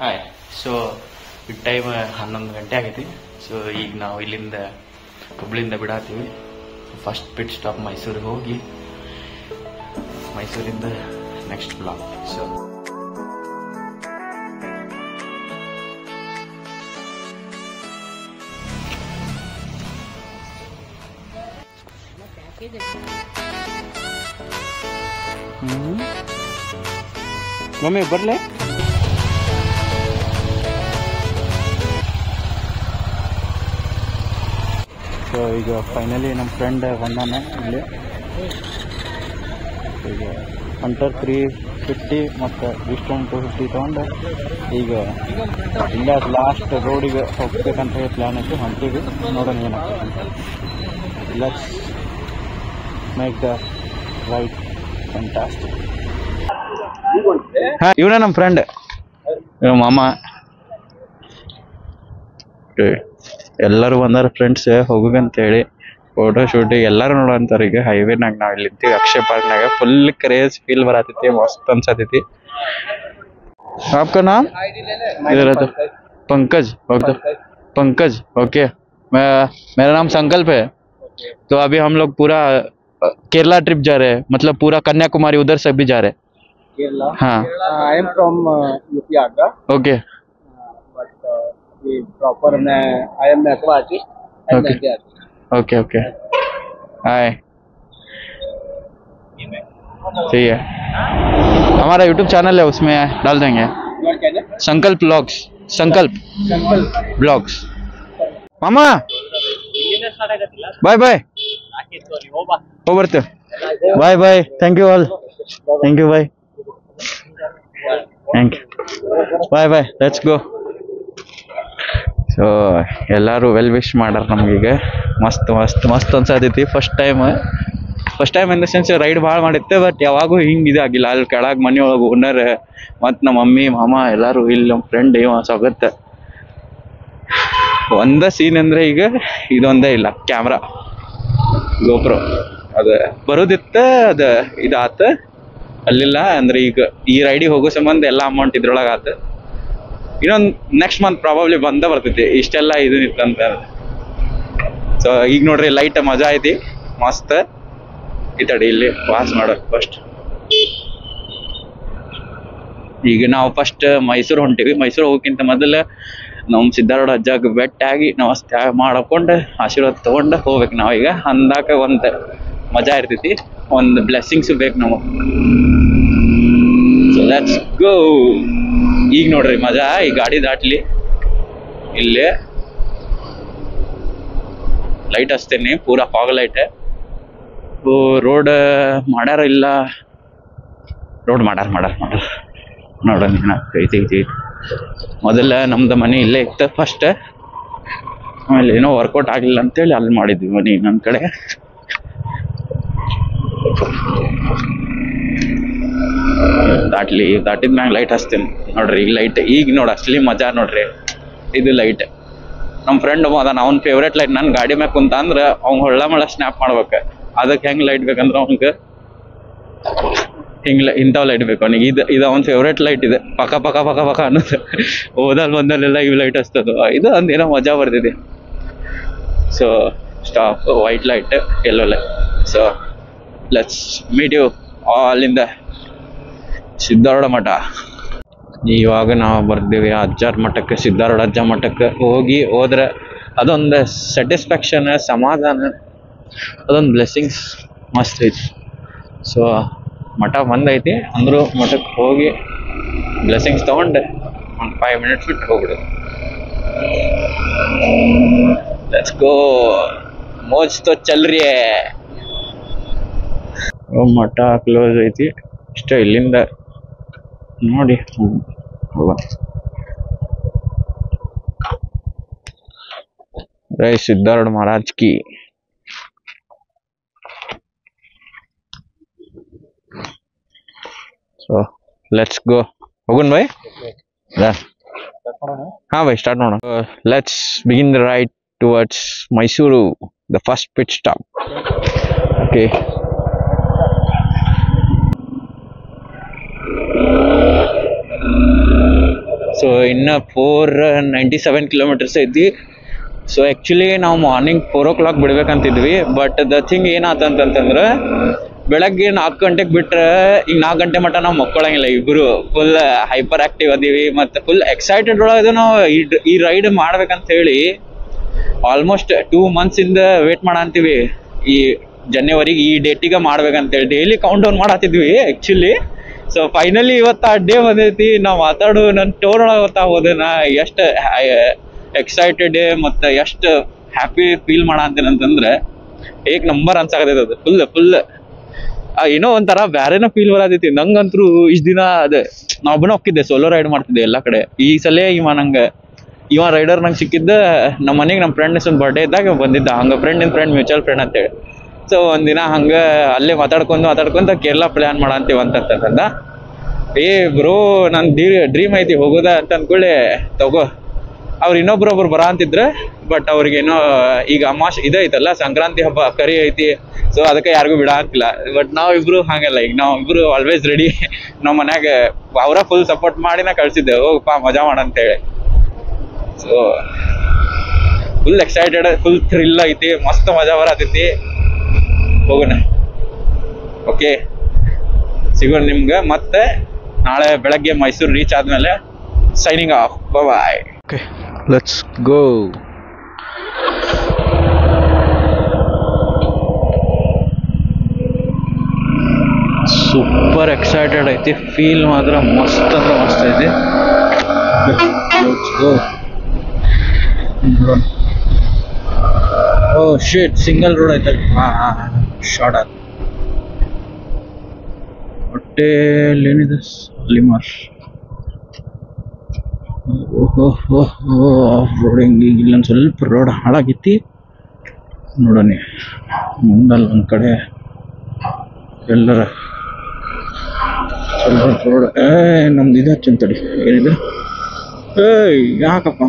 Hi. So ಈ time 11 ಗಂಟೆ ಆಗೈತಿ. ಸೊ ಈಗ ನಾವು ಇಲ್ಲಿಂದ ಹುಬ್ಳಿಯಿಂದ ಬಿಡಾತೀವಿ. ಫಸ್ಟ್ ಪಿಟ್ ಸ್ಟಾಪ್ ಮೈಸೂರಿಗೆ ಹೋಗಿ ಮೈಸೂರಿಂದ ನೆಕ್ಸ್ಟ್ ಬ್ಲಾಗ್. ಸೊ ಮಮ್ಮಿ ಬರ್ಲೆ. ಸೊ ಈಗ ಫೈನಲಿ ನಮ್ಮ ಫ್ರೆಂಡ್ ಬಂದಾನೆ ಇಲ್ಲಿ. ಈಗ ಹಂಟರ್ 350 ಮತ್ತು ವಿಸ್ಟರ್ನ್ 250 ತೊಗೊಂಡು ಈಗ ಇಂಡಿಯಾ ಲಾಸ್ಟ್ ರೋಡಿಗೆ ಹೋಗ್ಬೇಕಂತ ಹೇಳಿ ಪ್ಲ್ಯಾನ್ ಐತಿ. ಹೊಂಟಿವಿ, ನೋಡೋಣ ಏನಾಗ್ತದೆ. Let's make the ride fantastic. ಹಾಂ, ಇವನೇ ನಮ್ಮ ಫ್ರೆಂಡ್, ಮಾಮ. ಎಲ್ಲರೂ ಬಂದಾರ ಫ್ರೆಂಡ್ಸ್ ಹೋಗಂತೇಳಿ. ಫೋಟೋ ಶೂಟಿಗೆ ಎಲ್ಲರೂ ನೋಡೋಂತಾರ. ಈಗ ಹೈವೇನಾಗ ನಾವು ಇಲ್ಲಿ ನಿಂತೀವಿ, ಅಕ್ಷಯ ಪಾರ್ಕ್ನಾಗ. ಫುಲ್ ಕ್ರೇಜ್ ಫೀಲ್ ಬರತೈತಿ, ಮಸ್ತ್ ಅನ್ಸತೈತಿ. आपका नाम? इधर है तो पंकज. पंकज, ओके. मेरा नाम संकल्प है. तो अभी हम लोग पूरा केरला ट्रिप जा रहे हैं, मतलब पूरा कन्याकुमारी उधर से भी जा रहे हैं. Kerala. हाँ, I am from UP Agra, okay but the proper I am makeup artist and Okay. mehendi artist. Okay okay. Hi, सही है. हमारा यूट्यूब चैनल है, उसमें डाल देंगे. Your channel? Sankalp blogs. Sankalp Sample. Blogs. मामा बाय बाय. हो ಬರ್ತೆ. Bye bye. Thank you all. Thank you. Bye. Thank you. Bye bye. Let's go. So ಎಲ್ಲರೂ ವೆಲ್ ವಿಶ್ ಮಾಡ್ಯಾರ ನಮಗೀಗ. ಮಸ್ತ್ ಮಸ್ತ್ ಮಸ್ತ್ ಅನ್ಸತೈತಿ. First time in the sense ride ಭಾಳ ಮಾಡಿತ್ತೆ, ಬಟ್ ಯಾವಾಗೂ ಹಿಂಗೆ ಇದಾಗಿಲ್ಲ. ಅಲ್ಲಿ ಕೆಳಗೆ ಮನೆಯೊಳಗೆ ಓನರ್ ಮತ್ತು ನಮ್ಮ ಮಮ್ಮಿ ಮಾಮ ಎಲ್ಲರೂ, ಇಲ್ಲಿ ನಮ್ಮ ಫ್ರೆಂಡ್ ಇವ ಸೊಗತ್ತೆ. ಒಂದ ಸೀನ್ ಅಂದರೆ ಈಗ ಇದೊಂದೇ ಇಲ್ಲ, ಕ್ಯಾಮ್ರಾ ಗೋಪ್ರೋ ಅದು ಬರೋದಿತ್ತ, ಅದು ಇದಾತ ಅಲ್ಲಿಲ್ಲ. ಅಂದ್ರೆ ಈಗ ಈ ರೈಡಿಗೆ ಹೋಗೋ ಸಂಬಂಧ ಎಲ್ಲ ಅಮೌಂಟ್ ಇದ್ರೊಳಗೆ ಆತ. ಇನ್ನೊಂದು ನೆಕ್ಸ್ಟ್ ಮಂತ್ ಪ್ರಾಬಬ್ಲಿ ಬರ್ತೈತಿ ಇಷ್ಟೆಲ್ಲ ಇದು ಇತ್ತಂತ. ಸೊ ಈಗ ನೋಡ್ರಿ ಲೈಟ್ ಮಜಾ ಐತಿ, ಮಸ್ತ್ ಇತಡಿ ಇಲ್ಲಿ ವಾಸ್ ಮಾಡೋದು. ಫಸ್ಟ್ ಈಗ ನಾವು ಫಸ್ಟ್ ಮೈಸೂರು ಹೊಂಟಿವಿ. ಮೈಸೂರು ಹೋಗಕ್ಕಿಂತ ಮೊದಲು ನಮ್ಮ ಸಿದ್ಧಾರೂಢ ಅಜ್ಜಾಗ ಬೆಟ್ಟಾಗಿ ನಮಸ್ತೆ ಮಾಡ್ಕೊಂಡು ಆಶೀರ್ವಾದ ತಗೊಂಡು ಹೋಗ್ಬೇಕು ನಾವೀಗ. ಅಂದಾಕ ಒಂದು ಮಜಾ ಇರ್ತೈತಿ, ಒಂದು ಬ್ಲೆಸ್ಸಿಂಗ್ಸ್ ಬೇಕು ನಮಗೆ. ಸೊ ಲೆಟ್ಸ್ ಗೋ. ಈಗ ನೋಡ್ರಿ ಮಜಾ. ಈ ಗಾಡಿ ದಾಟ್ಲಿ ಇಲ್ಲಿ ಲೈಟ್ ಹಚ್ತೇನೆ, ಪೂರಾ ಫಾಗ್ ಲೈಟ್. ರೋಡ್ ಮಾಡ್ಯಾರ ಇಲ್ಲ, ರೋಡ್ ಮಾಡ್ಯಾರ ನೋಡೋಣ ಐತಿ. ಮೊದಲ ನಮ್ದು ಮನೆ ಇಲ್ಲೇ ಇತ್ತು ಫಸ್ಟ್, ಆಮೇಲೆ ಏನೋ ವರ್ಕೌಟ್ ಆಗಲಿಲ್ಲ ಅಂತೇಳಿ ಅಲ್ಲಿ ಮಾಡಿದ್ವಿ ಮನೆ ನನ್ನ ಕಡೆ. ದಾಟಿದ ಮ್ಯಾಗ ಲೈಟ್ ಹಚ್ತೇನೆ ನೋಡ್ರಿ. ಈಗ ಲೈಟ್ ಈಗ ನೋಡಿ ಅಷ್ಟಲಿ ಮಜಾ ನೋಡ್ರಿ. ಇದು ಲೈಟ್ ನಮ್ಮ ಫ್ರೆಂಡ್ ಅದಾನ, ಅವ್ನ ಫೇವ್ರೇಟ್ ಲೈಟ್. ನನ್ನ ಗಾಡಿ ಮ್ಯಾಗ ಕುಂತ ಅಂದ್ರೆ ಅವ್ನು ಹೊಳ್ಳ ಸ್ನ್ಯಾಪ್ ಮಾಡ್ಬೇಕು. ಅದಕ್ಕೆ ಹೆಂಗೆ ಲೈಟ್ ಬೇಕಂದ್ರೆ ಅವ್ನಿಗೆ ಹಿಂಗೆ ಇಂಥವು ಲೈಟ್ ಬೇಕು ಅವನಿಗೆ. ಇದು ಅವ್ನ ಫೇವ್ರೇಟ್ ಲೈಟ್ ಇದೆ. ಪಕ್ಕ ಅನ್ನೋದು. ಬಂದಲ್ಲೆಲ್ಲ ಇವು ಲೈಟ್ ಹಚ್ತದ. ಇದು ಒಂದೇನೋ ಮಜಾ ಬರ್ತಿದೆ. So stop white light, yellow light. So let's meet you all in the Siddharudha Math. ಇವಾಗ ನಾವು ಬರ್ತೀವಿ ಅಜ್ಜಾರ ಮಠಕ್ಕೆ, ಸಿದ್ಧಾರೂಢ ಅಜ್ಜ ಮಠಕ್ಕೆ. ಹೋದ್ರೆ ಅದೊಂದು ಸ್ಯಾಟಿಸ್ಫ್ಯಾಕ್ಷನ್, ಸಮಾಧಾನ, ಅದೊಂದು ಬ್ಲೆಸ್ಸಿಂಗ್ಸ್ ಮಸ್ತ್ ಐತಿ. ಸೊ ಮಠ ಬಂದೈತಿ ಅಂದರೂ ಮಠಕ್ಕೆ ಹೋಗಿ ಬ್ಲೆಸ್ಸಿಂಗ್ಸ್ ತೊಗೊಂಡು ಒಂದು 5 ಮಿನಿಟ್ಸ್ ಬಿಟ್ಟು ಹೋಗ್ಬಿಡೋದು. Let's go. ಮೋಜ್ ತೋ ಚಲ್ ರೀ. ಮಠ ಕ್ಲೋಸ್ ಐತಿ ಇಷ್ಟ. ಇಲ್ಲಿಂದ ನೋಡಿ ರೈ ಸಿದ್ಧಾರೂಢ ಮಹಾರಾಜ್ ಕಿ. So let's go. ಹೋಗುನ್ ಬೈ. हाँ भाई, स्टार्ट ಮಾಡೋಣ. Let's begin the ride towards Mysuru, the first pit stop. Okay. So ಇನ್ನು 497 ಐತಿ. ಸೊ ಆ್ಯಕ್ಚುಲಿ ನಾವು ಮಾರ್ನಿಂಗ್ 4 o'clock ಬಿಡ್ಬೇಕಂತಿದ್ವಿ. ಬಟ್ ದ ಥಿಂಗ್ ಏನಾತಂತಂದ್ರೆ ಬೆಳಗ್ಗೆ 4 ಗಂಟೆಗೆ ಬಿಟ್ರೆ ಈಗ 4 ಗಂಟೆ ಮಟ್ಟ ನಾವು ಮಕ್ಕೊಳಂಗಿಲ್ಲ. ಇಬ್ಬರು ಫುಲ್ ಹೈಪರ್ ಆಕ್ಟಿವ್ ಅದೀವಿ ಮತ್ತು ಫುಲ್ ಎಕ್ಸೈಟೆಡ್ ಒಳಗೆ ನಾವು ಈ ರೈಡ್ ಮಾಡ್ಬೇಕಂತ ಹೇಳಿ ಆಲ್ಮೋಸ್ಟ್ 2 months ಇಂದ ವೇಟ್ ಮಾಡಂತೀವಿ. ಈ ಜನವರಿಗೆ ಈ ಡೇಟಿಗೆ ಮಾಡ್ಬೇಕಂತೇಳಿ ಡೈಲಿ ಕೌಂಟ್ ಡೌನ್ ಮಾಡತ್ತಿದ್ವಿ ಆ್ಯಕ್ಚುಲಿ. ಸೊ ಫೈನಲಿ ಇವತ್ತು ಆ ಡೇ ಬಂದೈತಿ. ನಾವು ಮಾತಾಡು ನನ್ನ ಟೋನ್ ಒಳಗೆ ಗೊತ್ತಾಗೋದು ನಾ ಎಷ್ಟು ಎಕ್ಸೈಟೆಡ್ ಮತ್ತು ಎಷ್ಟು ಹ್ಯಾಪಿ ಫೀಲ್ ಮಾಡಂತೀನಿ ಅಂತಂದ್ರೆ ಏಕ್ ನಂಬರ್ ಅನ್ಸಾಕತೈತೆ ಅದು. ಫುಲ್ ಏನೋ ಒಂಥರ ಬ್ಯಾರೇನೋ ಫೀಲ್ ಬರತೈತಿ ನಂಗಂತರೂ. ಇಷ್ಟು ದಿನ ಅದೇ ನಾವೊಬ್ಬನ ಹೋಗಿದ್ದೆ, ಸೋಲೋ ರೈಡ್ ಮಾಡ್ತಿದ್ದೆ ಎಲ್ಲ ಕಡೆ. ಈ ಸಲ ಇವ ರೈಡರ್ ನಂಗೆ ಸಿಕ್ಕಿದ್ದ ನಮ್ಮ ಮನೆಗೆ ನಮ್ಮ ಫ್ರೆಂಡ್ ಒಂದು ಬರ್ಡೇ ಇದ್ದಾಗ ಬಂದಿದ್ದ. ಹಂಗೆ ಫ್ರೆಂಡ್ ಮ್ಯೂಚುವಲ್ ಫ್ರೆಂಡ್ ಅಂತೇಳಿ. ಸೊ ಒಂದಿನ ಹಂಗೆ ಅಲ್ಲೇ ಮಾತಾಡ್ಕೊಂತ ಕೇರಳ ಪ್ಲ್ಯಾನ್ ಮಾಡಂತೀವಿ ಅಂತಂದ. ಏ ಬ್ರೋ ನನ್ನ ಡ್ರೀಮ್ ಐತಿ ಹೋಗೋದ ಅಂತ ಅಂದ್ಕೊಳ್ಳಿ ತಗೋ. ಅವ್ರು ಇನ್ನೊಬ್ರೊಬ್ರು ಬರ ಅಂತಿದ್ರೆ ಬಟ್ ಅವ್ರಿಗೇನೋ ಈಗ ಇದೈತಲ್ಲ ಸಂಕ್ರಾಂತಿ ಹಬ್ಬ ಕರಿ ಐತಿ. ಸೊ ಅದಕ್ಕೆ ಯಾರಿಗೂ ಬಿಡ ಅಂತಿಲ್ಲ. ಬಟ್ ನಾವಿಬ್ರು ಹಾಗಲ್ಲ, ಈಗ ನಾವಿಬ್ರು ಆಲ್ವೇಸ್ ರೆಡಿ. ನಮ್ಮ ಮನ್ಯಾಗ ಅವರ ಫುಲ್ ಸಪೋರ್ಟ್ ಮಾಡಿನ ಕಳ್ಸಿದ್ದೆ, ಹೋಗಪ್ಪ ಮಜಾ ಮಾಡಂತೇಳಿ. So full excited, full thrill ಐತಿ, ಮಸ್ತ್ ಮಜಾ ಬರತೈತಿ. ಹೋಗೋಣ. ಓಕೆ, ಸಿಗೋಣ ನಿಮ್ಗೆ ಮತ್ತೆ ನಾಳೆ ಬೆಳಗ್ಗೆ ಮೈಸೂರು ರೀಚ್ ಆದ್ಮೇಲೆ. Signing off, bye. Okay, let's go. Super excited ಐತಿ, ಫೀಲ್ ಮಾತ್ರ ಮಸ್ತ್ ಅಂದ್ರೆ ಮಸ್ತ್ ಐತಿ. Let's go. Oh shit, single road ಐತಲ್ಲ. ಶಾರ್ಟ್ ಆದ ಹೊಟ್ಟೆಯಲ್ಲಿ ಏನಿದೆ ಲಿಮಾರ್. Off roading. ಈಗ ಇಲ್ಲೊಂದು ಸ್ವಲ್ಪ ರೋಡ್ ಹಾಳಾಗೈತಿ ನೋಡೋಣ. ಮುಂದಲ್ಲ ಒಂದು ಕಡೆ ಎಲ್ಲರ ಸ್ವಲ್ಪ ರೋಡ್. ನಮ್ದು ಇದು ಹಚ್ಚಂತಡಿ. ಏನಿದೆ? ಯಾಕಪ್ಪ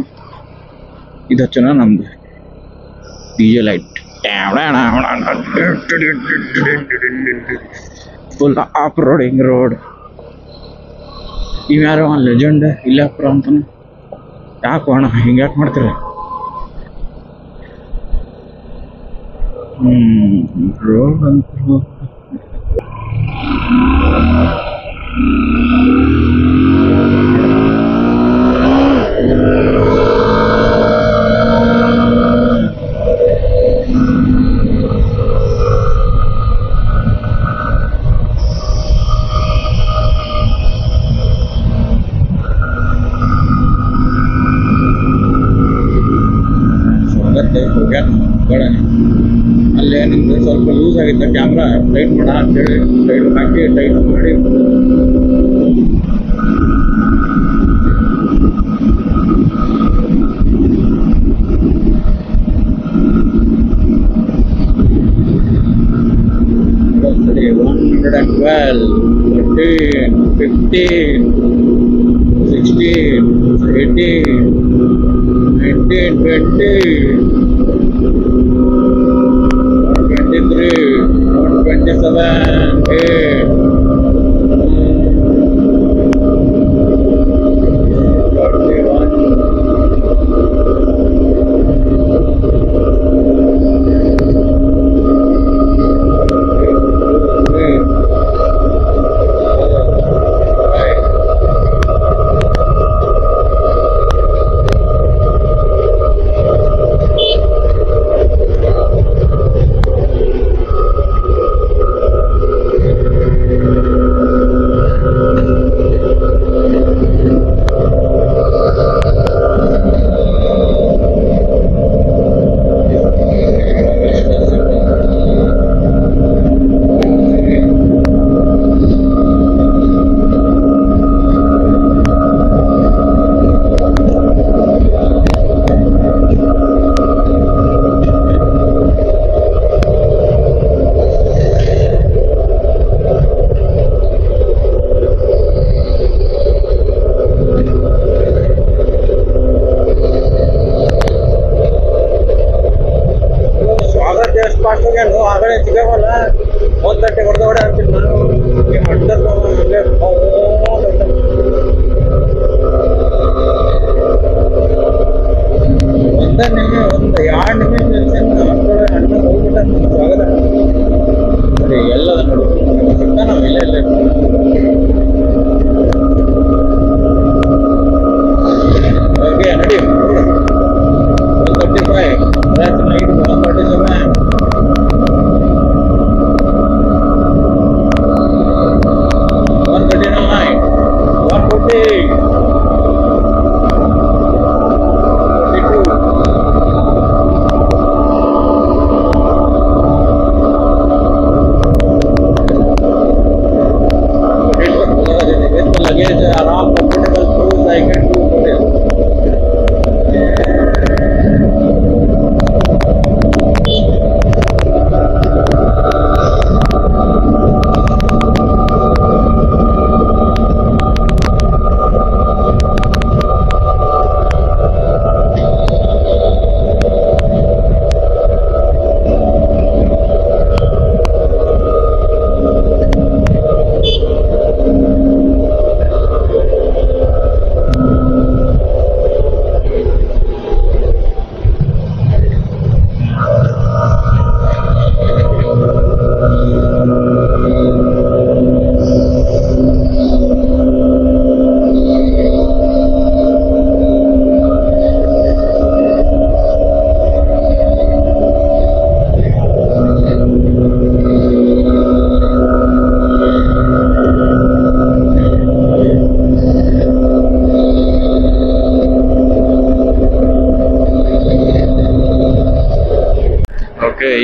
ಇದು ಹಚ್ಚನ ನಮ್ದು DJ light. Full off roading road. ಇವ್ಯಾರೋ ಒಂದು ಲೆಜೆಂಡ್ ಇಲ್ಲಪ್ಪ ಅಂತಾನೆ. ಯಾಕೆ ಅಣ್ಣ ಹಿಂಗೆ ಯಾಕೆ ಮಾಡ್ತೀರ? ರೋಡ್ ಅಂತ ಅಲ್ಲೇ ನಿಮ್ದು ಸ್ವಲ್ಪ ಲೂಸ್ ಆಗಿತ್ತ ಕ್ಯಾಮ್ರಾ, ಟೈಟ್ ಮಾಡ ಅಂತೇಳಿ ಟೈಟ್ ಹಾಕಿ ಟೈಟ್ ಮಾಡಿ ಸರಿ. 112, 13, 15, 16, 18, 19, 20, 23, 127, 8, 41.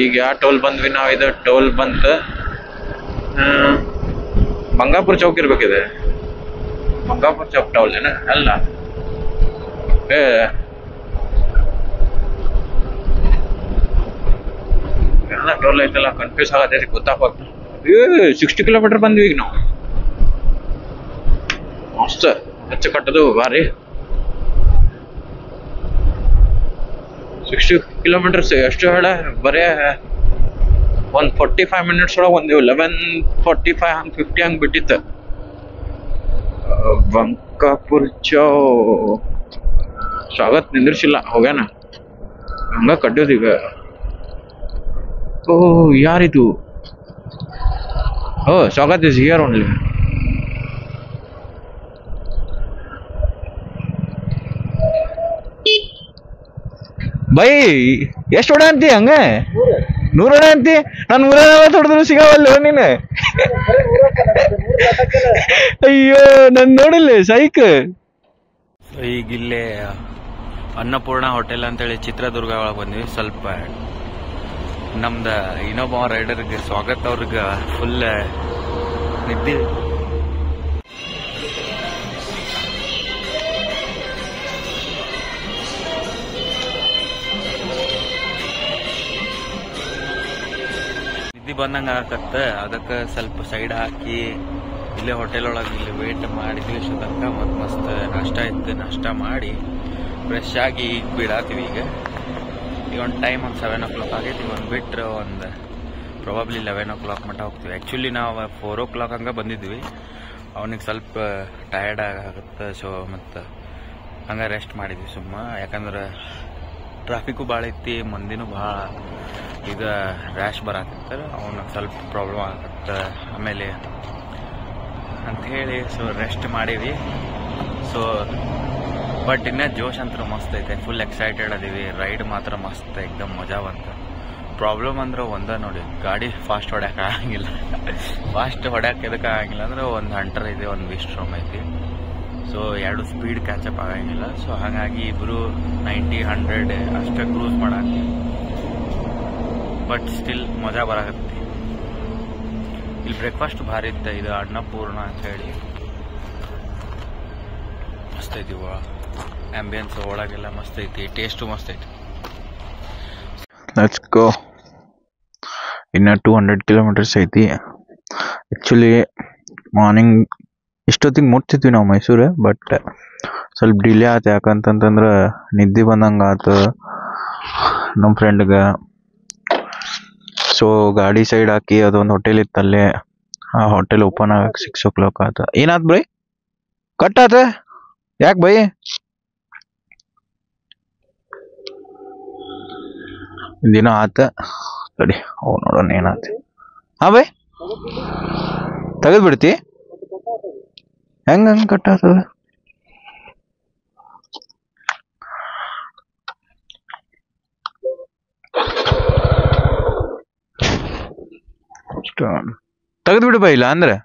ಈಗ ಯಾವ ಟೋಲ್ ಬಂದ್ವಿ ನಾವು? ಇದು ಟೋಲ್ ಬಂತ ಬಂಗಾಪುರ ಚೌಕ್ ಇರ್ಬೇಕಿದೆ. ಬಂಗಾಪುರ ಚೌಕ್ ಟೋಲ್ ಏನ ಅಲ್ಲ? ಎಲ್ಲ ಟೋಲ್ ಐತಲ್ಲ, ಕನ್ಫ್ಯೂಸ್ ಆಗತ್ತೆ, ಗೊತ್ತಾಗ್ಬೇಕು. 60 ಕಿಲೋಮೀಟರ್ ಬಂದ್ವಿ ಈಗ ನಾವು. ಮಸ್ತ್ ಹೆಚ್ಚು ಕಟ್ಟದು ಭಾರಿ. 60 ಕಿಲೋಮೀಟರ್ಸ್ ಎಷ್ಟು ಹೇಳ? ಬರೇ 145 ಮಿನಿಟ್ಸ್ ಒಳಗೆ ಒಂದು 11:45 50 ಹಂಗೆ ಬಿಟ್ಟಿತ್ತು. ಬಂಕಾಪುರ್ ಚೌ ಸ್ವಾಗತ್ ನಿಂದಿರ್ಸಿಲ್ಲ, ಹೋಗ್ಯಾನ ಹಂಗ ಕಟ್ಟೋದು ಈಗ. ಓ ಯಾರಿದು? ಓ ಸ್ವಾಗತ್ ಇಸ್ ಹಿಯರ್ ಓನ್ಲಿ. ಬೈ ಎಷ್ಟು ಹೊಡ ಅಂತಿ ಹಂಗ? 100 ಹೊಡ ಅಂತಿ? ನಾನು 150 ಹೊಡೆದ್ರು ಸಿಗವಲ್ಲ ನೀನು. ಅಯ್ಯೋ ನಾನು ನೋಡಿಲ್ಲ ಸೈಕ್. ಈಗ ಇಲ್ಲೇ ಅನ್ನಪೂರ್ಣ ಹೋಟೆಲ್ ಅಂತೇಳಿ ಚಿತ್ರದುರ್ಗ ಒಳಗೆ ಬಂದ್ವಿ. ಸ್ವಲ್ಪ ನಮ್ದ ಇನ್ನೊಬ್ಬ ರೈಡರ್ಗೆ ಸ್ವಾಗತ್ ಅವ್ರಿಗೆ ಫುಲ್ ನಿದ್ದೆ. ನಿದ್ದೆ ಬಂದಂಗ ಆಗತ್ತ. ಅದಕ್ಕೆ ಸ್ವಲ್ಪ ಸೈಡ್ ಹಾಕಿ ಇಲ್ಲೇ ಹೋಟೆಲ್ ಒಳಗೆ ಇಲ್ಲಿ ವೇಟ್ ಮಾಡಿದ್ವಿ. ತನಕ ಮತ್ತು ಮಸ್ತ್ ನಾಷ್ಟ ಇತ್ತು. ನಾಷ್ಟ ಮಾಡಿ ಫ್ರೆಶ್ ಆಗಿ ಈಗ ಬಿಡಾತೀವಿ. ಈಗ ಒಂದು ಟೈಮ್ ಒಂದು 7 o'clock ಆಗೈತಿ. ಈಗ ಒಂದು ಬಿಟ್ರೆ ಒಂದು ಪ್ರಾಬಬ್ಲಿ 11 o'clock ಮಟ್ಟ ಹೋಗ್ತೀವಿ. ಆ್ಯಕ್ಚುಲಿ ನಾವು 4 o'clock ಹಂಗೆ ಬಂದಿದ್ವಿ. ಅವನಿಗೆ ಸ್ವಲ್ಪ ಟಯರ್ಡ್ ಆಗುತ್ತೆ. ಸೊ ಮತ್ತು ಹಂಗೆ ರೆಸ್ಟ್ ಮಾಡಿದ್ವಿ ಸುಮ್ಮ. ಯಾಕಂದ್ರೆ ಟ್ರಾಫಿಕ್ಕು ಭಾಳ ಐತಿ, ಮಂದಿನೂ ಭಾಳ ಈಗ ರ್ಯಾಶ್ ಬರತ್ತಿರ್ತಾರೆ. ಅವನಿಗೆ ಸ್ವಲ್ಪ ಪ್ರಾಬ್ಲಮ್ ಆಗುತ್ತೆ ಆಮೇಲೆ ಅಂಥೇಳಿ ಸೊ ರೆಸ್ಟ್ ಮಾಡೀವಿ. ಸೊ ಬಟ್ ಇನ್ನೂ ಜೋಶ್ ಅಂತೂ ಮಸ್ತ್ ಐತೆ. ಫುಲ್ ಎಕ್ಸೈಟೆಡ್ ಅದೀವಿ. ರೈಡ್ ಮಾತ್ರ ಮಸ್ತ್, ಏಕ್ದಮ್ ಮಜಾ ಬಂತು. ಪ್ರಾಬ್ಲಮ್ ಅಂದ್ರೆ ಒಂದೇ ನೋಡಿ, ಗಾಡಿ ಫಾಸ್ಟ್ ಹೊಡ್ಯಾಕ ಆಗಂಗಿಲ್ಲ. ಫಾಸ್ಟ್ ಹೊಡ್ಯಾಕ ಎದಕ್ಕೆ ಆಗಂಗಿಲ್ಲ ಅಂದ್ರೆ ಒಂದು ಹಂಟರ್ ಐತಿ, ಒಂದು ವಿಸ್ಟ್ರೋಮ್ ಐತಿ. ಸೊ 2 ಸ್ಪೀಡ್ ಕ್ಯಾಚಪ್ ಆಗಂಗಿಲ್ಲ. ಸೊ ಹಾಗಾಗಿ ಇಬ್ಬರು 90-100 ಅಷ್ಟೇ ಕ್ರೂಸ್ ಮಾಡಾಕ್ತೀವಿ. ಬಟ್ ಸ್ಟಿಲ್ ಮಜಾ ಬರಾಕತ್ತಿ. ಇಲ್ಲಿ ಬ್ರೇಕ್ಫಾಸ್ಟ್ ಭಾರಿ ಇತ್ತು. ಇದು ಅನ್ನಪೂರ್ಣ ಅಂತ ಹೇಳಿ ಮಸ್ತ್ ಐತಿ. ಆಂಬಿಯನ್ಸ್ ಒಳಗೆಲ್ಲ ಮಸ್ತ್ ಐತಿ, ಟೇಸ್ಟು ಮಸ್ತ್ ಐತಿ. ಲೆಟ್ಸ್ ಗೋ. ಇನ್ನು 200 ಕಿಲೋಮೀಟರ್ಸ್ ಐತಿ. ಆ್ಯಕ್ಚುಲಿ ಮಾರ್ನಿಂಗ್ ಇಷ್ಟೊತ್ತಿಗೆ ಮುಟ್ತಿದ್ವಿ ನಾವು ಮೈಸೂರು. ಬಟ್ ಸ್ವಲ್ಪ ಡಿಲೇ ಆಯ್ತು. ಯಾಕಂತಂದ್ರೆ ನಿದ್ದೆ ಬಂದಂಗೆ ಆಯ್ತು ನಮ್ಮ ಫ್ರೆಂಡ್ಗೆ. ಸೊ ಗಾಡಿ ಸೈಡ್ ಹಾಕಿ ಅದೊಂದು ಹೋಟೆಲ್ ಇತ್ತಲ್ಲೇ, ಆ ಹೋಟೆಲ್ ಓಪನ್ ಆಗಕ್ಕೆ 6 o'clock ಆಯ್ತು. ಏನಾಯ್ತು ಬೈ? ಕಟ್ ಆತ ಯಾಕೆ ಬೈ? ದಿನ ಆತ ಸರಿ. ಓ ನೋಡೋಣ ಏನಾಯ್ತು. ಹಾಂ ಬೈ ತೆಗೆದು ಬಿಡ್ತಿ? ಹೆಂಗೆ ಕಟ್ ಆಗ್ತದ? ತೆಗೆದು ಬಿಡು ಬೈ, ಇಲ್ಲ ಅಂದ್ರೆ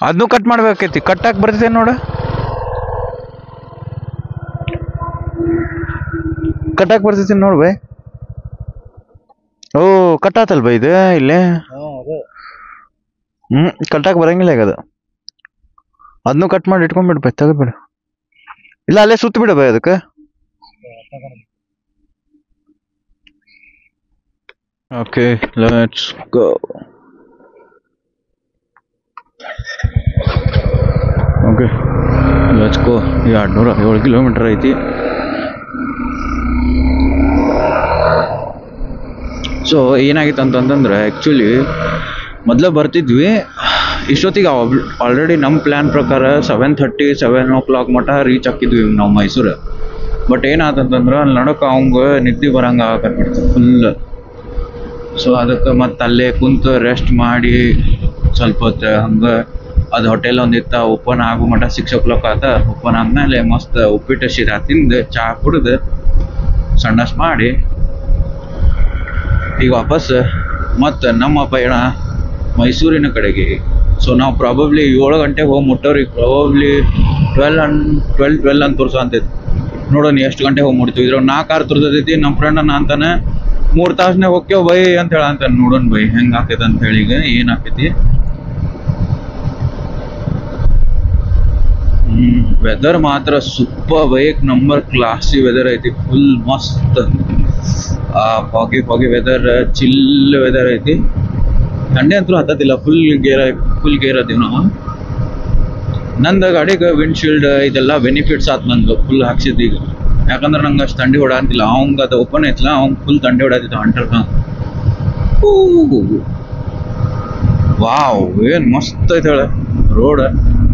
ಅದನ್ನು ಕಟ್ ಮಾಡ್ಬೇಕೈತಿ. ಕಟ್ಟಾಕ್ ಬರ್ತೈತೆ ನೋಡ. ಕಟ್ಟಾಕ್ ಬರ್ತೈತಿ ನೋಡು ಬೈ. ಓ ಕಟ್ಟಾತಲ್ ಬೈ ಇದು ಇಲ್ಲೇ. ಕಟ್ಟಾಕ್ ಬರಂಗಿಲ್ಲ ಈಗ ಅದು. ಅದನ್ನು ಕಟ್ ಮಾಡಿ ಇಟ್ಕೊಂಡ್ಬಿಡು ಬೈ, ತೆಗೆದ್ಬಿಡು. ಇಲ್ಲ ಅಲ್ಲೇ ಸುತ್ತ ಬಿಡು ಬೈ ಅದಕ್ಕೆ. Okay let's go. Okay let's go. 207 kilometre ಐತಿ. ಸೊ ಏನಾಗಿತ್ತು ಅಂತಂದ್ರೆ ಆ್ಯಕ್ಚುಲಿ ಮೊದಲು ಬರ್ತಿದ್ವಿ ಇಷ್ಟೊತ್ತಿಗೆ. ಆಲ್ರೆಡಿ ನಮ್ಮ ಪ್ಲ್ಯಾನ್ ಪ್ರಕಾರ 7:30-7 o'clock ಮಟ್ಟ ರೀಚ್ ಹಾಕಿದ್ವಿ ನಾವು ಮೈಸೂರು. ಬಟ್ ಏನಾಯ್ತಂತಂದ್ರೆ ಅಲ್ಲಿ ನಡಕ್ಕೆ ಅವಂಗೆ ನಿದ್ದೆ ಬರಂಗೆ ಆಗಕತ್ಬಿಡ್ತು ಫುಲ್. ಸೊ ಅದಕ್ಕೆ ಮತ್ತೆ ಅಲ್ಲೇ ಕುಂತು ರೆಸ್ಟ್ ಮಾಡಿ ಸ್ವಲ್ಪ ಹೊತ್ತು ಹಂಗೆ ಅದು ಹೋಟೆಲ್ ಒಂದಿತ್ತು. ಓಪನ್ ಆಗೋ ಮಟ್ಟ 6 o'clock ಆತ. ಓಪನ್ ಆದಮೇಲೆ ಮಸ್ತ್ ಉಪ್ಪಿಟ್ಟು ಶಿರಾ ತಿಂದು ಚಹಾ ಕುಡಿದು ಸಂಡಾಸ್ ಮಾಡಿ ಈಗ ವಾಪಸ್ ಮತ್ತು ನಮ್ಮ ಪಯಣ ಮೈಸೂರಿನ ಕಡೆಗೆ. ಸೊ ನಾವು ಪ್ರಾಬಬ್ಲಿ 7 ಗಂಟೆಗೆ ಹೋಗಿ ಮುಟ್ಟೋರಿಗೆ ಪ್ರಾಬಬ್ಲಿ 12 ಅಂತ ತೋರಿಸೋ ಅಂತೈತಿ. ನೋಡೋಣ ಎಷ್ಟು ಗಂಟೆಗೆ ಹೋಗಿ ಮುಟ್ತೀವಿ. ಇದ್ರಾಗ 4 hour ತೋರಿಸತೈತಿ. ನಮ್ಮ ಫ್ರೆಂಡ್ ಅಂತಾನೆ 3 ತಾಸ್ನಾಗ ಹೋಗ್ತೇವ ಬೈ ಅಂತ ಹೇಳಂತ. ನೋಡೋಣ ಬೈ ಹೆಂಗ್ ಆಕೈತೆ ಅಂತ ಹೇಳಿ. ಈಗ ಏನ್ ಆಕೈತಿ ವೆದರ್ ಮಾತ್ರ ಸೂಪರ್ ಬೈ, ನಂಬರ್ ಕ್ಲಾಸಿ ವೆದರ್ ಐತಿ. ಫುಲ್ ಮಸ್ತ್ ಫಾಗಿ ವೆದರ್, ಚಿಲ್ ವೆದರ್ ಐತಿ. ಥಂಡಿ ಅಂತೂ ಹತ್ತದಿಲ್ಲ. ಫುಲ್ ಗೇರ್ ಅದೀವಿ ನಾವು. ನಂದು ಗಾಡಿಗೆ ವಿಂಡ್ಶೀಲ್ಡ್ ಇದೆಲ್ಲ ಬೆನಿಫಿಟ್ಸ್ ಆತ್ ನಂದು ಫುಲ್ ಹಾಕ್ಸಿದ್ದು ಈಗ. ಯಾಕಂದ್ರೆ ನಂಗೆ ಅಷ್ಟು ಥಂಡಿ ಹೊಡಂತಿಲ್ಲ. ಅವಂಗ ಅದು ಓಪನ್ ಐತಿಲ್ಲ, ಅವ್ನ್ ಫುಲ್ ಥಂಡಿ ಹೊಡತಿತ್ತು ಹಂಟರ್ಕ. ವಾವ್ ಏನ್ ಮಸ್ತ್ ಐತೆ ಹೇಳ ರೋಡ್.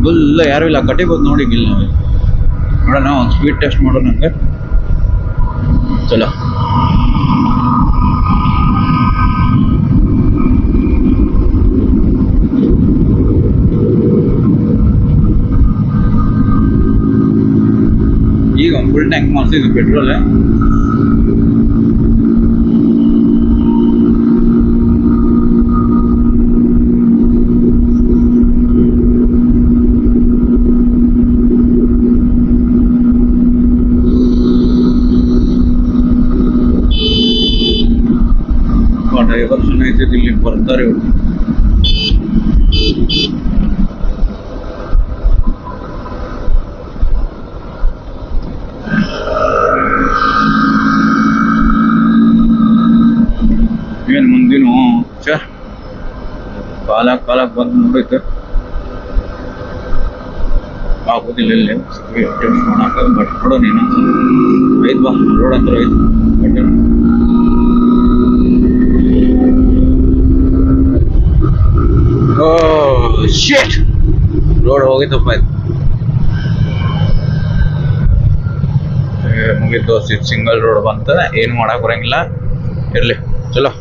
ಫುಲ್ ಯಾರು ಇಲ್ಲ, ಕಟ್ಟಿಗೆ ಹೋದ್ ನೋಡಿ ಇಲ್ಲ ನೋಡೋಣ. ಒಂದು ಸ್ಪೀಡ್ ಟೆಸ್ಟ್ ಮಾಡೋಣ ನಂಗೆ. ಚಲೋ ಈಗ ಒಂದು ಫುಲ್ ಟ್ಯಾಂಕ್ ಮಾಡ್ಸಿದ್ವಿ ಪೆಟ್ರೋಲ್. ಡೈವರ್ಷನ್ ಐತೆ ಇಲ್ಲಿ ಬರ್ತಾರೆ ಇವ್ರು. ಏನ್ ಮುಂದಿನ ಕಾಲಕ್ ಬಂದು ನೋಡೈತೆ ಆಗೋದಿಲ್ಲ ಇಲ್ಲಿ ಟೆಸ್ಟ್ ಮಾಡಾಕ. ಬಟ್ ನೋಡೋಣ ಇನ್ನೊಂದ್ಸಲ ಐತ್ ಬಾ. ರೋಡ್ ಅಂದ್ರೆ ಐತ್ ಬಟ್ ಶಿಟ್ ರೋಡ್ ಹೋಗಿತ್ತಪ್ಪ. ಇದು ಮುಗಿತು. ಸಿಂಗಲ್ ರೋಡ್ ಬಂತ, ಏನು ಮಾಡಕ್ ಬರಂಗಿಲ್ಲ. ಇರ್ಲಿ ಚಲೋ.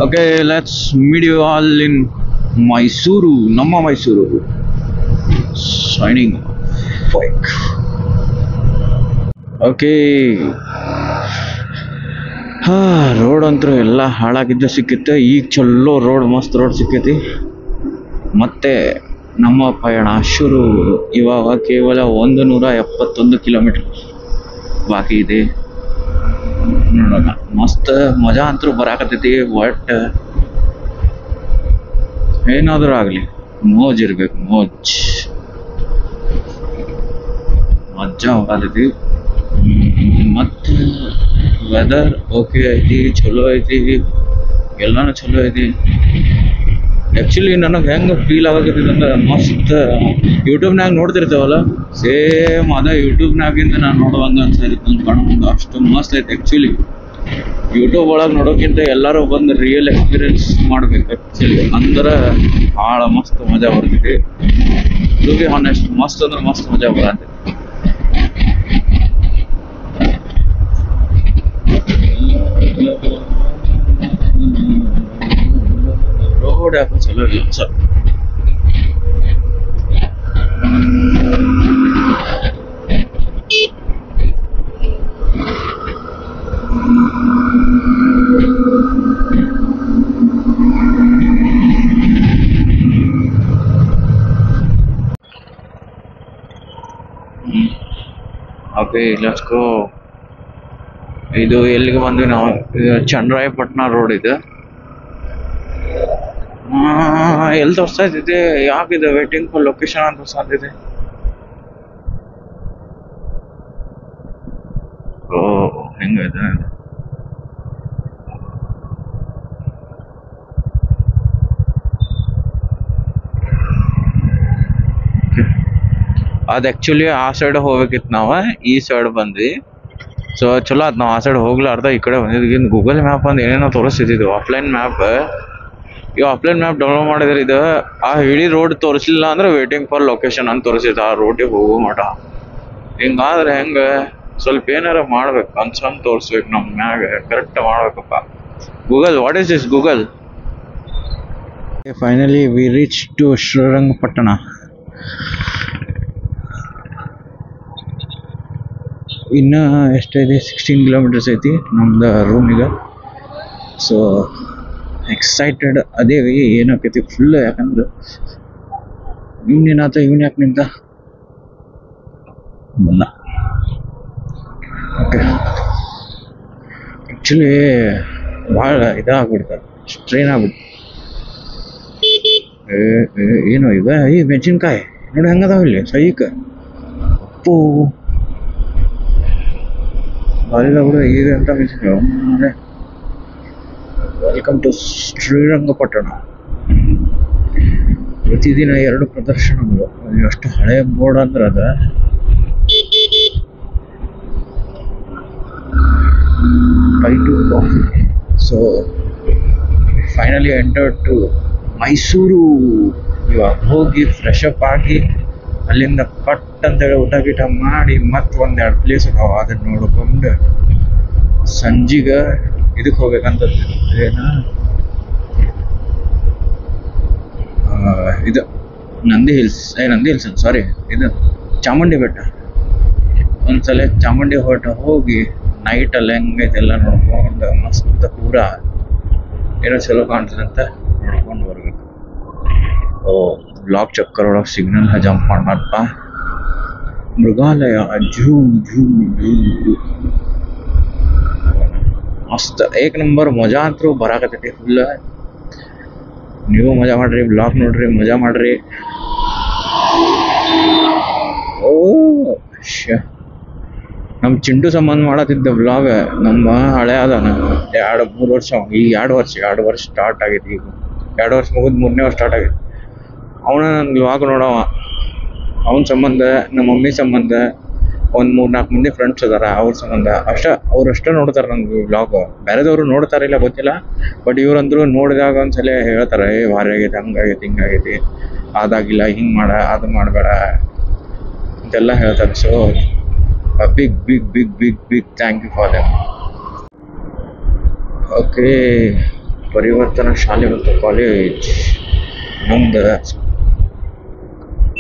Okay let's meet you all in Mysuru. ನಮ್ಮ ಮೈಸೂರು ಸೈನಿಂಗ್ ಫೈಕ್. ಓಕೆ ರೋಡ್ ಅಂತೂ ಎಲ್ಲ ಹಾಳಾಗಿದ್ದ ಸಿಕ್ಕಿತ್ತು. ಈಗ ಚಲೋ ರೋಡ್, ಮಸ್ತ್ ರೋಡ್ ಸಿಕ್ಕೈತಿ. ಮತ್ತೆ ನಮ್ಮ ಪಯಣ ಶುರು. ಇವಾಗ ಕೇವಲ 171 ಕಿಲೋಮೀಟರ್ ಬಾಕಿ ಇದೆ. ನೋಡೋಣ, ಮಸ್ತ್ ಮಜಾ ಅಂತೂ ಬರಾಕತ್ತೈತಿ. ಬಟ್ ಏನಾದರೂ ಆಗಲಿ ಮೋಜ್ ಇರ್ಬೇಕು, ಮೋಜ್ ಮಜಾ ಆಗತೈತಿ. ಮತ್ತು ವೆದರ್ ಓಕೆ ಐತಿ, ಚಲೋ ಐತಿ, ಎಲ್ಲಾನು ಚಲೋ ಐತಿ. ಆ್ಯಕ್ಚುಲಿ ನನಗೆ ಹೆಂಗೆ ಫೀಲ್ ಆಗಕತ್ತೈತಿ ಅಂದ್ರೆ ಮಸ್ತ್ ಯೂಟ್ಯೂಬ್ನಾಗ ನೋಡ್ತಿರ್ತೇವಲ್ಲ, ಸೇಮ್ ಅದ ಯೂಟ್ಯೂಬ್ನಾಗಿಂದ ನಾನು ನೋಡುವಂಗೆ ಅನ್ಸೈತಿ. ನನ್ನ ಕಣ್ಣು ಮುಂದೆ ಅಷ್ಟು ಮಸ್ತ್ ಐತೆ. ಆ್ಯಕ್ಚುಲಿ ಯೂಟ್ಯೂಬ್ ಒಳಗೆ ನೋಡೋಕ್ಕಿಂತ ಎಲ್ಲರೂ ಬಂದು ರಿಯಲ್ ಎಕ್ಸ್ಪೀರಿಯನ್ಸ್ ಮಾಡ್ಬೇಕು. ಆ್ಯಕ್ಚುಲಿ ಅಂದ್ರೆ ಭಾಳ ಮಸ್ತ್ ಮಜಾ ಬರ್ತೈತಿ. ಟು ಬಿ ಹಾನೆಸ್ಟ್ ಮಸ್ತ್ ಅಂದ್ರೆ ಮಸ್ತ್ ಮಜಾ ಬರತೈತಿ. ರೋಡ್ ಯಾಕೆ ಚಲೋ ಇಲ್ಲ ಸರ್. ಓಕೆ ಲೆಟ್ಸ್ ಗೋ. ಇದು ಎಲ್ಲಿಗೆ ಬಂದ್ವಿ ನಾವು? ಚನ್ನರಾಯಪಟ್ಟಣ ರೋಡ್ ಇದೆ. ಎಲ್ಲಿ ತೋರಿಸ್ತಾ ಇದ್ದಿದೆ? ಯಾಕಿದೆ ವೇಟಿಂಗ್ ಫಾರ್ ಲೊಕೇಶನ್ ಅಂತ ತೋರಿಸ್ತಿದೆ. ಓ ಹೆಂಗಿದೆ? ಅದು ಆ್ಯಕ್ಚುಲಿ ಆ ಸೈಡ್ ಹೋಗ್ಬೇಕಿತ್ತು, ನಾವು ಈ ಸೈಡ್ ಬಂದ್ವಿ. ಸೊ ಚಲೋ ಆಯ್ತು ನಾವು ಆ ಸೈಡ್ ಹೋಗ್ಲಾರ್ದ ಈ ಕಡೆ ಬಂದಿದ್ವಿ. ಗೂಗಲ್ ಮ್ಯಾಪ್ ಒಂದು ಏನೇನೋ ತೋರಿಸ್ತಿದ್ದು, ಆಫ್ಲೈನ್ ಮ್ಯಾಪ್. ಈ ಆಫ್ಲೈನ್ ಮ್ಯಾಪ್ ಡೌನ್ಲೋಡ್ ಮಾಡಿದ್ರೆ ಇದು ಆ ಇಡೀ ರೋಡ್ ತೋರಿಸಲಿಲ್ಲ ಅಂದ್ರೆ ವೇಟಿಂಗ್ ಫಾರ್ ಲೊಕೇಶನ್ ಅಂತ ತೋರಿಸಿದ್ದು ಆ ರೋಡಿಗೆ ಹೋಗೋ ಮಟ. ಹಿಂಗಾದ್ರೆ ಹೆಂಗೆ? ಸ್ವಲ್ಪ ಏನಾರ ಮಾಡ್ಬೇಕು, ಕನ್ಸರ್ನ್ ತೋರಿಸ್ಬೇಕು ನಮ್ಮ ಮ್ಯಾಗ, ಕರೆಕ್ಟ್ ಮಾಡ್ಬೇಕಪ್ಪ. Google, what is this Google? Finally we reach to Srirangapatna. ಇನ್ನು ಎಷ್ಟಿದೆ? 16 ಕಿಲೋಮೀಟರ್ಸ್ ಐತಿ ನಮ್ದು ರೂಮಿಗೆ. ಸೊ ಎಕ್ಸೈಟೆಡ್ ಅದೇವಿ ಏನಾಕೈತಿ ಫುಲ್. ಯಾಕಂದ್ರೆ ಇವನೇನಾತ, ಇವನ್ ಯಾಕೆ ನಿಂತ ಬಂದ. ಓಕೆ ಆ್ಯಕ್ಚುಲಿ ಭಾಳ ಇದಾಗ್ಬಿಡ್ತದೆ, ಸ್ಟ್ರೈನ್ ಆಗ್ಬಿಡ್ತು. ಏನೋ ಈಗ ಈ ಮೆಣಸಿನ್ಕಾಯಿ ನೋಡಿ ಹೆಂಗದಾವ ಇಲ್ಲಿ ಸೈಕ್ ಉಪ್ಪು ಬಾಲಿದ ಕೂಡ ಈಗ ಅಂತ ಮೆಣಸಿನ್ಕಾಯಿ. Welcome to Srirangapatna. ಪ್ರತಿದಿನ 2 ಪ್ರದರ್ಶನಗಳು. ಎಷ್ಟು ಹಳೆ ಬೋರ್ಡ್ ಅಂದ್ರೆ ಅದ. Two coffee. So finally entered to Mysuru. ಇವಾಗ ಹೋಗಿ ಫ್ರೆಶ್ ಅಪ್ ಆಗಿ ಅಲ್ಲಿಂದ ಪಟ್ ಅಂತೇಳಿ ಊಟ ಗೀಟ ಮಾಡಿ ಮತ್ತೆ 1-2 ಪ್ಲೇಸ್ ಅದಾವ, ಅದನ್ನ ನೋಡ್ಕೊಂಡು ಸಂಜಿಗೆ ಇದಕ್ಕೆ ಹೋಗ್ಬೇಕಂತ ಏನ ಇದು ನಂದಿ ಹಿಲ್ಸ್ ಸಾರಿ ಇದು ಚಾಮುಂಡಿ ಬೆಟ್ಟ. ಒಂದ್ಸಲ ಚಾಮುಂಡಿ ಬೆಟ್ಟ ಹೋಗಿ ನೈಟಲ್ಲಿ ಹೆಂಗೈತೆ ಎಲ್ಲ ನೋಡ್ಕೊಂಡು ಮಸ್ತ್ ಪೂರ ಏನೋ ಚಲೋ ಕಾಣ್ತದೆ ಅಂತ ನೋಡ್ಕೊಂಡು ಬರ್ಬೇಕು. ಬ್ಲಾಕ್ ಚಕ್ಕರ್ ಒಳಗೆ ಸಿಗ್ನಲ್ ಜಂಪ್ ಮಾಡಪ್ಪ. ಮೃಗಾಲಯ ಜೂ ಜೂ ಜೂ ಮಸ್ತ್ ಏಕ್ ನಂಬರ್ ಮಜಾ ಅಂತೂ ಬರಾಕತ್ತೈತಿ ಫುಲ್. ನೀವು ಮಜಾ ಮಾಡ್ರಿ, ಬ್ಲಾಗ್ ನೋಡ್ರಿ, ಮಜಾ ಮಾಡ್ರಿ. ನಮ್ಮ ಚಿಂಟು ಸಂಬಂಧ ಮಾಡತ್ತಿದ್ದ ಬ್ಲಾಗ್ ನಮ್ಮ ಹಳೆ ಅದಾನ 2-3 ವರ್ಷ. ಈಗ 2 ವರ್ಷ ಸ್ಟಾರ್ಟ್ ಆಗೈತಿ. ಈಗ 2 ವರ್ಷ ಮುಗಿದ್ 3ನೇ ವರ್ಷ ಸ್ಟಾರ್ಟ್ ಆಗೈತಿ. ಅವನ ನನ್ನ ಬ್ಲಾಗ್ ನೋಡವ. ಅವನ ಸಂಬಂಧ, ನಮ್ಮ ಮಮ್ಮಿ ಸಂಬಂಧ, ಒಂದು 3-4 ಮಂದಿ ಫ್ರೆಂಡ್ಸ್ ಅದಾರ, ಅವ್ರ ಸಂಬಂಧ ಅವ್ರಷ್ಟೇ ನೋಡ್ತಾರೆ ನನ್ನ ಬ್ಲಾಗ್. ಬೇರೆದವರು ನೋಡ್ತಾರಿಲ್ಲ ಗೊತ್ತಿಲ್ಲ, ಬಟ್ ಇವ್ರಂದ್ರು ನೋಡಿದಾಗ ಒಂದ್ಸಲ ಹೇಳ್ತಾರೆ, ಭಾರಿ ಆಗೈತಿ, ಹಂಗಾಗೈತಿ, ಹಿಂಗಾಗೈತಿ, ಅದಾಗಿಲ್ಲ, ಹಿಂಗೆ ಮಾಡ, ಅದು ಮಾಡಬೇಡ ಅಂತೆಲ್ಲ ಹೇಳ್ತಾರೆ. So big big big big big thank you for them. Okay, ಪರಿವರ್ತನಾ ಶಾಲೆ ಮತ್ತು ಕಾಲೇಜ್ ನಮ್ದು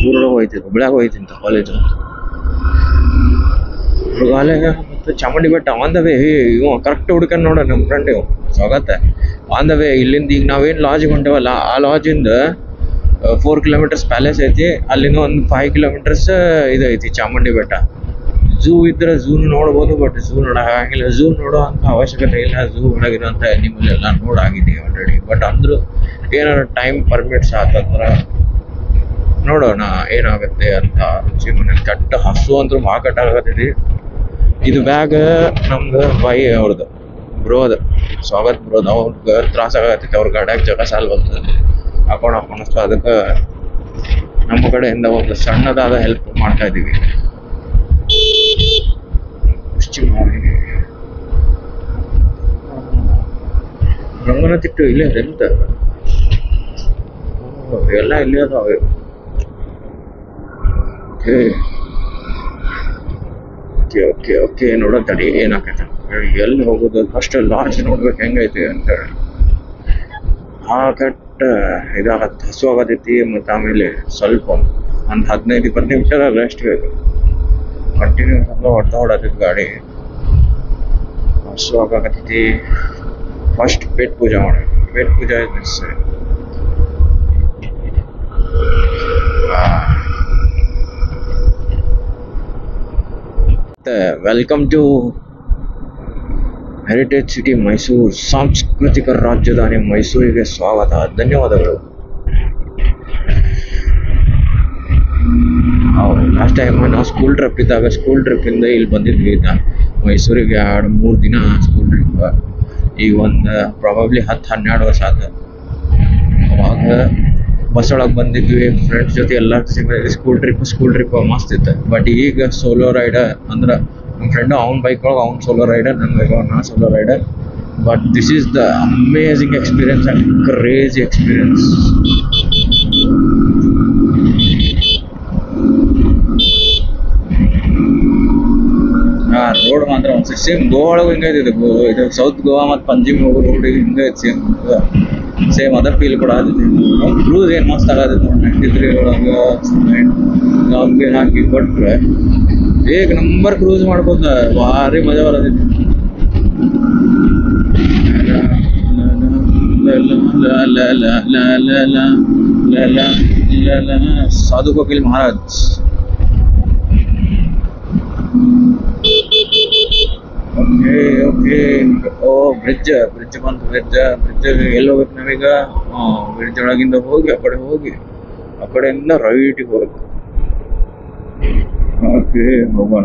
ಊರೊಳಗೆ ಹೋಯ್ತಿದ್ದು, ಹುಬ್ಳ್ಯಾಗ ಹೋಯ್ತಿಂತ ಕಾಲೇಜು. ಮೃಗಾಲಯ ಮತ್ತು ಚಾಮುಂಡಿ ಬೆಟ್ಟ ಆನ್ ದ ವೇ. ಇವ ಕರೆಕ್ಟ್ ಹುಡ್ಕೊಂಡು ನೋಡ ನಮ್ಮ ಫ್ರೆಂಡ್ ಇವ್ ಸ್ವಾಗತ ಆನ್ ದ ವೇ. ಇಲ್ಲಿಂದ ಈಗ ನಾವೇನು ಲಾಡ್ಜಿಗೆ ಹೊಂಟೇವಲ್ಲ, ಆ ಲಾಡ್ಜಿಂದ 4 ಕಿಲೋಮೀಟರ್ಸ್ ಪ್ಯಾಲೇಸ್ ಐತಿ, ಅಲ್ಲಿಂದ ಒಂದು 5 ಕಿಲೋಮೀಟರ್ಸ್ ಇದೈತಿ ಚಾಮುಂಡಿ ಬೆಟ್ಟ. ಝೂ ಇದ್ರೆ ಝೂನು ನೋಡ್ಬೋದು, ಬಟ್ ಝೂ ನೋಡೋಕ್ಕಾಗಿಲ್ಲ. ಝೂ ನೋಡೋ ಅಂತ ಅವಶ್ಯಕತೆ ಇಲ್ಲ, ಝೂ ಒಳಗಿರೋಂಥ ಅನಿಮಲ್ ಎಲ್ಲ ನೋಡಾಗಿದ್ದೀವಿ ಆಲ್ರೆಡಿ. ಬಟ್ ಅಂದರೂ ಏನಾದ್ರು ಟೈಮ್ ಪರ್ಮಿಟ್ಸ್ ಆತಂದ್ರೆ ನೋಡೋಣ ಏನಾಗುತ್ತೆ ಅಂತ. ಜೀವನ ಕಟ್ಟ ಹಸು ಅಂತೂ ಭಾಳ ಕಟ್ಟಾಗತ್ತೈತಿ. ಇದು ಬ್ಯಾಗ್ ನಮ್ದು ಬಾಯಿ ಅವ್ರದ್ದು ಬ್ರೋದ, ಸ್ವಾಗತ್ ಬ್ರೋದ. ಅವ್ರಿಗೆ ತ್ರಾಸ ಆಗತ್ತೈತಿ, ಅವ್ರ ಗಾಡ್ಯಾಗ ಜಾಗ ಸಾಲ್ವಲ್ದು ಹಾಕೊಂಡು. ಸೊ ಅದಕ್ಕೆ ನಮ್ಮ ಕಡೆಯಿಂದ ಒಂದು ಸಣ್ಣದಾದ ಹೆಲ್ಪ್ ಮಾಡ್ತಾ ಇದ್ದೀವಿ. ರಂಗನತಿಟ್ಟು ಇಲ್ಲೇ ಎಂತ ಎಲ್ಲ ಇಲ್ಲೇ ಅದಾವೆ. ಓಕೆ ಓಕೆ ನೋಡೋಣ ತಡಿ ಏನಾಗತ್ತೆ. ಎಲ್ಲಿ ಹೋಗೋದು ಫಸ್ಟ್ ಲಾಡ್ಜ್ ನೋಡ್ಬೇಕು ಹೆಂಗೈತಿ ಅಂತೇಳಿ. ಕೆಟ್ಟ ಇದಾಗತ್ತೆ, ಹಸು ಆಗತೈತಿ. ಮತ್ತು ಆಮೇಲೆ ಸ್ವಲ್ಪ ಒಂದು 15-20 ನಿಮಿಷ ರೆಸ್ಟ್ ಬೇಕು. ಕಂಟಿನ್ಯೂಸ್ ಹಂಗೆ ಹೊಡ್ತೈತಿ ಗಾಡಿ, ಹಸು ಆಗತೈತಿ. ಫಸ್ಟ್ ಪೇಟ್ ಪೂಜೆ ಮಾಡಿ, ಪೇಟ್ ಪೂಜೆ is necessary. Welcome to heritage city Mysuru, ಸಾಂಸ್ಕೃತಿಕ ರಾಜಧಾನಿ ಮೈಸೂರಿಗೆ ಸ್ವಾಗತ. ಧನ್ಯವಾದಗಳು. ಲಾಸ್ಟ್ ಟೈಮ್ ನಾವು ಸ್ಕೂಲ್ ಟ್ರಿಪ್ ಇದ್ದಾಗ, ಸ್ಕೂಲ್ ಟ್ರಿಪ್ಪಿಂದ ಇಲ್ಲಿ ಬಂದಿದ್ವಿ ಮೈಸೂರಿಗೆ 2-3 ದಿನ ಸ್ಕೂಲ್ ಟ್ರಿಪ್. ಈಗ ಒಂದು ಪ್ರಾಬಬ್ಲಿ 10-12 ವರ್ಷ ಆದ. ಅವಾಗ ಬಸ್ ಒಳಗೆ ಬಂದಿದ್ವಿ ಫ್ರೆಂಡ್ಸ್ ಜೊತೆ ಎಲ್ಲ ಸ್ಕೂಲ್ ಟ್ರಿಪ್ ಮಸ್ತ್ ಇತ್ತು. ಬಟ್ ಈಗ ಸೋಲೋ ರೈಡರ್ ಅಂದ್ರೆ ನಮ್ಮ ಫ್ರೆಂಡು ಅವ್ನ ಬೈಕ್ ಒಳಗೆ ಅವ್ನು ಸೋಲೋ ರೈಡರ್, ನನ್ನ ಬೈಕ್ ಒಳಗೆ ನಾ solo rider. But this is the amazing experience and crazy experience. Road ಮಾತ್ರ ಒಂದು ಸೇಮ್ ಗೋವಾ ಒಳಗೆ ಹಿಂಗೈತಿ. ಇದು ಸೌತ್ ಗೋವಾ ಮತ್ತು ಪಂಜಿಮ್ ಹೋಗೋ ರೋಡ್ ಹಿಂಗೆ ಸೇಮ್ ಅದರ್ ಫೀಲ್ ಕೂಡ ಆಗುತ್ತೆ. ಕ್ರೂಸ್ ಏನು ಮಸ್ತ್ ಆಗತ್ತೆ ನೋಡಿ. 93 ಒಳಗೆ ಲಾಂಗ್ಗೆ ಹಾಕಿ ಕೊಟ್ಟರೆ ಈಗ ನಂಬರ್ ಕ್ರೂಸ್ ಮಾಡ್ಬೋದು, ಭಾರಿ ಮಜಾ ಬರೋದೈತಿ. ಸಾಧು ಕೋಕಿಲ್ ಮಹಾರಾಜ್. ಓಕೆ ಓಕೆ ಓ ಬ್ರಿಡ್ಜ್ ಬಂತು. ಬ್ರಿಡ್ಜ್ ಎಲ್ಲಿ ಹೋಗ್ಬೇಕು ನಾವೀಗ? ಬ್ರಿಡ್ಜ್ ಒಳಗಿಂದ ಹೋಗಿ ಆ ಕಡೆಯಿಂದ ರೈಟಿಗೆ ಹೋಗ್ಬೇಕು. ಓಕೆ, ಹೋಗೋಣ.